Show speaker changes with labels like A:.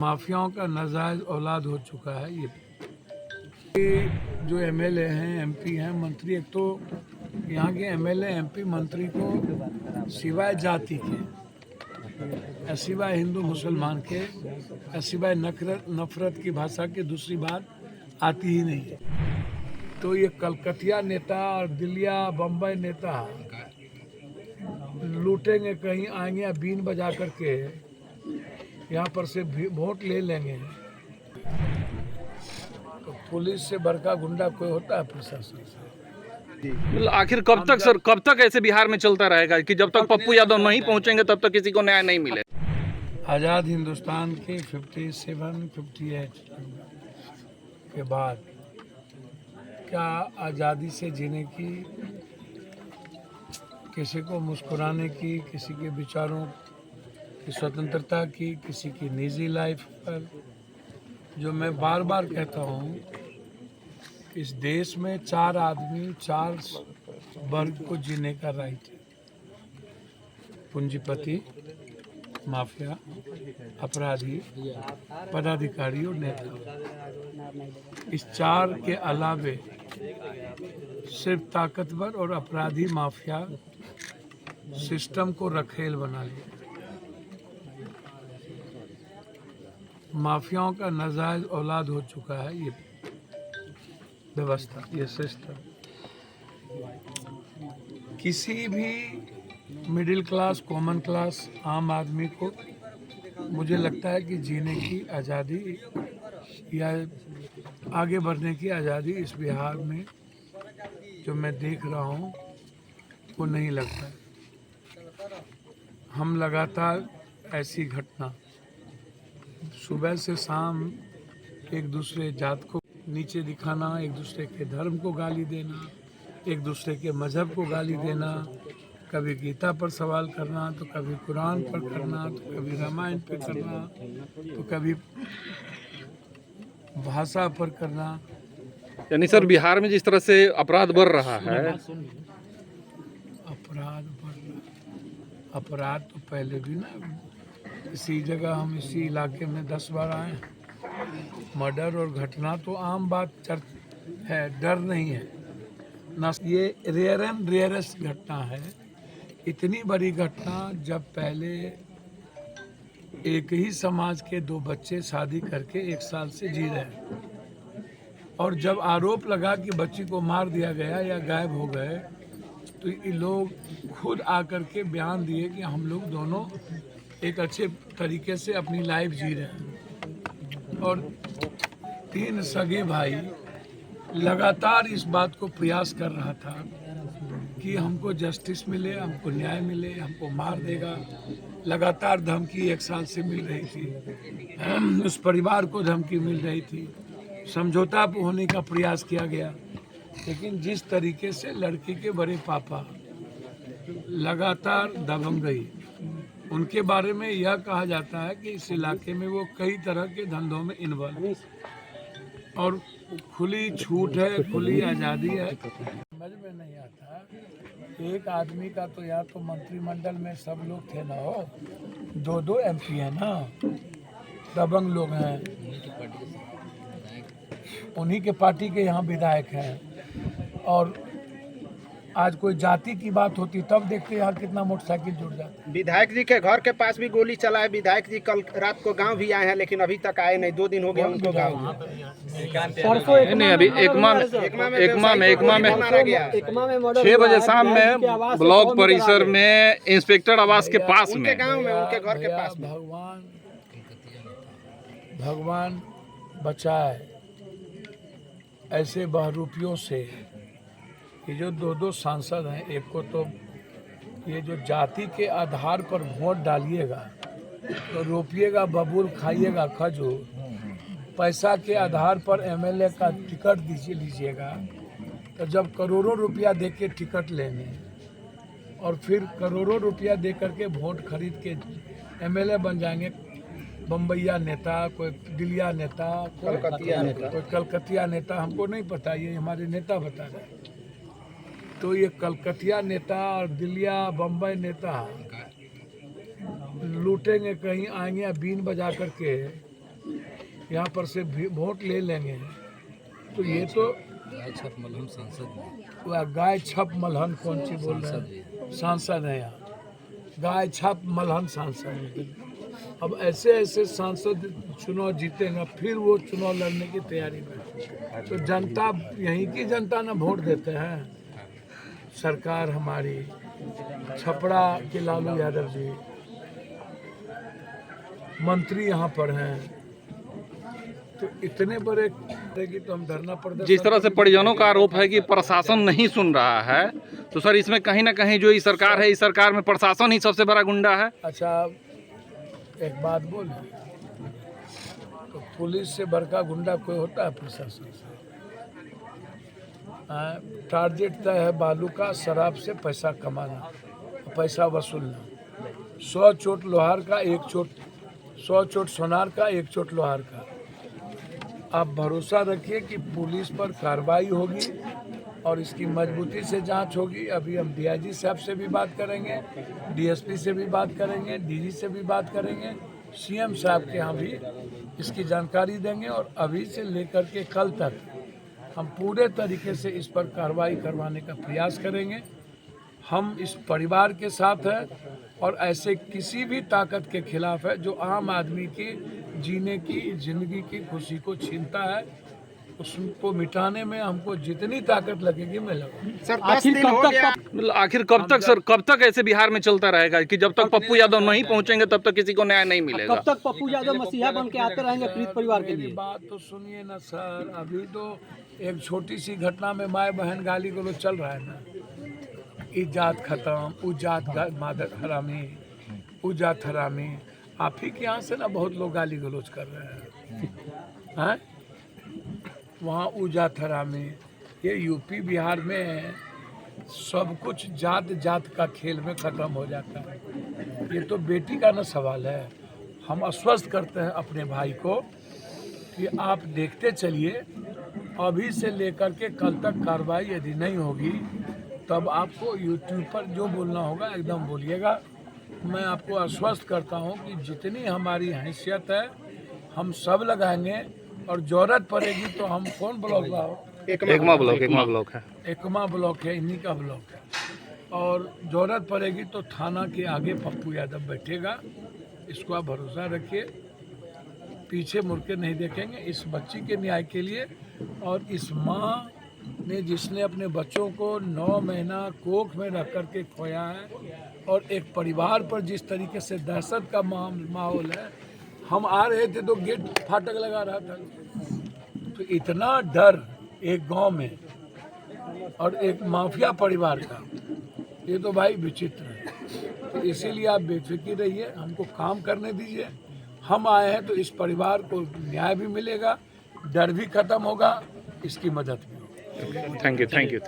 A: माफियाओं का नाजायज औलाद हो चुका है ये जो एमएलए हैं, एमपी हैं, मंत्री। एक तो यहाँ के एमएलए, एमपी, मंत्री को सिवाय जाति के, सिवाय हिंदू मुसलमान के, सिवाय नफरत की भाषा के दूसरी बात आती ही नहीं है। तो ये कलकतिया नेता और दिल्लिया बम्बई नेता लूटेंगे, कहीं आएंगे या बीन बजा करके यहाँ पर से वोट ले लेंगे। तो पुलिस से बड़का गुंडा कोई होता है प्रशासन से।
B: आखिर कब तक सर, कब तक ऐसे बिहार में चलता रहेगा कि जब तक पप्पू यादव नहीं पहुंचेंगे तब तक किसी को न्याय नहीं मिले?
A: आज़ाद हिंदुस्तान के 57-58 के बाद क्या आज़ादी से जीने की, किसी को मुस्कुराने की, किसी के विचारों की स्वतंत्रता की, किसी की निजी लाइफ पर, जो मैं बार बार कहता हूँ, इस देश में 4 आदमी 4 वर्ग को जीने का राइट है। पूंजीपति, माफिया, अपराधी, पदाधिकारी और नेता। इस 4 के अलावे सिर्फ ताकतवर और अपराधी माफिया सिस्टम को रखेल बना लिया। माफियाओं का नाजायज औलाद हो चुका है ये व्यवस्था, ये सिस्टम। किसी भी मिडिल क्लास, कॉमन क्लास, आम आदमी को मुझे लगता है कि जीने की आज़ादी या आगे बढ़ने की आज़ादी इस बिहार में जो मैं देख रहा हूँ वो नहीं लगता है। हम लगातार ऐसी घटना सुबह से शाम एक दूसरे जात को नीचे दिखाना, एक दूसरे के धर्म को गाली देना, एक दूसरे के मजहब को गाली देना, कभी गीता पर सवाल करना, तो कभी कुरान पर करना, तो कभी रामायण पर करना, तो कभी भाषा पर करना।
B: यानी सर बिहार में जिस तरह से अपराध बढ़ रहा है,
A: अपराध तो पहले भी ना, इसी जगह हम इसी इलाके में 10 बार आए। मर्डर और घटना तो आम बात है, डर नहीं है ना। ये रेयर एंड रेयरेस्ट घटना है। इतनी बड़ी घटना जब पहले एक ही समाज के 2 बच्चे शादी करके 1 साल से जी रहे हैं, और जब आरोप लगा कि बच्ची को मार दिया गया या गायब हो गए, तो ये लोग खुद आकर के बयान दिए कि हम लोग दोनों एक अच्छे तरीके से अपनी लाइफ जी रहे हैं। और 3 सगे भाई लगातार इस बात को प्रयास कर रहा था कि हमको जस्टिस मिले, हमको न्याय मिले, हमको मार देगा। लगातार धमकी 1 साल से मिल रही थी, उस परिवार को धमकी मिल रही थी, समझौता होने का प्रयास किया गया। लेकिन जिस तरीके से लड़की के बड़े पापा लगातार दबंगई, उनके बारे में यह कहा जाता है कि इस इलाके में वो कई तरह के धंधों में इन्वॉल्व, और खुली छूट है, खुली आज़ादी है। समझ में नहीं आता, एक आदमी का तो या तो मंत्रिमंडल में सब लोग थे ना, हो 2-2 एमपी है ना, दबंग लोग हैं, उन्हीं के पार्टी के यहाँ विधायक हैं। और आज कोई जाति की बात होती तब देखते यहाँ कितना मोटरसाइकिल जुड़ जाता।
C: विधायक जी के घर के पास भी गोली चला है। विधायक जी कल रात को गांव भी आए हैं, लेकिन अभी तक आए नहीं। 2 दिन हो गए उनको गांव।
B: नहीं अभी एकमा में 6 बजे शाम में ब्लॉक परिसर में इंस्पेक्टर आवास के पास में,
C: गांव में, उनके घर के पास में।
A: भगवान बचाए ऐसे बहरूपियों से। ये जो 2-2 सांसद हैं, एक को तो ये जो जाति के आधार पर वोट डालिएगा तो रोपिएगा बबूल, खाइएगा खजूर, पैसा के आधार पर एमएलए का टिकट लीजिएगा, तो जब करोड़ों रुपया दे के टिकट लेंगे और फिर करोड़ों रुपया दे करके वोट खरीद के एमएलए बन जाएंगे, बम्बैया नेता, कोई दिल्लिया नेता, कोई कलकतिया नेता, हमको नहीं पता, ये हमारे नेता बता रहे। तो ये कलकतिया नेता और दिल्लिया बम्बई नेता लूटेंगे, कहीं आएंगे या बीन बजा करके यहाँ पर से वोट ले लेंगे तो ये तो
D: गाय छप मलहम संसद में
A: वह गाय छप मलहन कौन सी बोल रहे हैं, सांसद है यहाँ, गाय छप मलहन सांसद। अब ऐसे ऐसे सांसद चुनाव जीतेगा, फिर वो चुनाव लड़ने की तैयारी में, तो जनता यहीं की जनता ना वोट देते हैं। सरकार हमारी छपरा के लालू यादव जी मंत्री यहाँ पर हैं, तो इतने बड़े कि तो हम धरना प्रदर्शन।
B: जिस तरह से परिजनों का आरोप है कि प्रशासन नहीं सुन रहा है, तो सर इसमें कहीं ना कहीं जो ये सरकार है, इस सरकार में प्रशासन ही सबसे बड़ा गुंडा है।
A: अच्छा एक बात बोले, तो पुलिस से बड़का गुंडा कोई होता है प्रशासन से? टारगेट तय है बालू का, शराब से पैसा कमाना, पैसा वसूलना। 100 चोट लोहार का, 1 चोट 100 चोट सोनार का, 1 चोट लोहार का। आप भरोसा रखिए कि पुलिस पर कार्रवाई होगी और इसकी मजबूती से जांच होगी। अभी हम डीआईजी साहब से भी बात करेंगे, डीएसपी से भी बात करेंगे, डीजी से भी बात करेंगे, सीएम साहब के यहाँ भी इसकी जानकारी देंगे और अभी से लेकर के कल तक हम पूरे तरीके से इस पर कार्रवाई करवाने का प्रयास करेंगे। हम इस परिवार के साथ हैं और ऐसे किसी भी ताकत के खिलाफ है जो आम आदमी की जीने की, जिंदगी की खुशी को छीनता है। उसको मिटाने में हमको जितनी ताकत लगेगी मैं लगूंगा।
C: सर 10 दिन हो गया।
B: मतलब आखिर कब तक सर, कब तक ऐसे बिहार में चलता रहेगा कि जब तक पप्पू यादव नहीं पहुंचेंगे तब तक किसी को न्याय नहीं मिलेगा?
E: कब तक पप्पू यादव मसीहा बन के आते रहेंगे पीड़ित परिवार के लिए?
A: मेरी बात तो सुनिए ना सर, अभी तो एक छोटी सी घटना में माए बहन गाली गलौज चल रहा है ना, इजात खत्म, उजात मादक हरामी, उजात हरामी। आप ही के यहाँ से ना बहुत लोग गाली गलौज कर रहे हैं, वहाँ उजात हरामी। ये यूपी बिहार में सब कुछ जात जात का खेल में ख़त्म हो जाता है। ये तो बेटी का ना सवाल है। हम आश्वस्त करते हैं अपने भाई को कि आप देखते चलिए, अभी से लेकर के कल तक कार्रवाई यदि नहीं होगी तब आपको यूट्यूब पर जो बोलना होगा एकदम बोलिएगा। मैं आपको आश्वस्त करता हूं कि जितनी हमारी हैसियत है हम सब लगाएंगे और जरूरत पड़ेगी तो हम कौन ब्लॉक लाओ,
B: एकमा ब्लॉक है,
A: एकमा ब्लॉक है, इन्हीं का ब्लॉक है, और जरूरत पड़ेगी तो थाना के आगे पप्पू यादव बैठेगा। इसको आप भरोसा रखिए, पीछे मुड़ के नहीं देखेंगे इस बच्ची के न्याय के लिए। और इस माँ ने जिसने अपने बच्चों को 9 महीना कोख में रख कर के खोया है और एक परिवार पर जिस तरीके से दहशत का माहौल है, हम आ रहे थे तो गेट फाटक लगा रहा था, तो इतना डर एक गांव में और एक माफिया परिवार का, ये तो भाई विचित्र है। तो इसीलिए आप बेफिक्र रहिए, हमको काम करने दीजिए। हम आए हैं तो इस परिवार को न्याय भी मिलेगा, डर भी खत्म होगा, इसकी मदद भी होगी।
B: Thank you.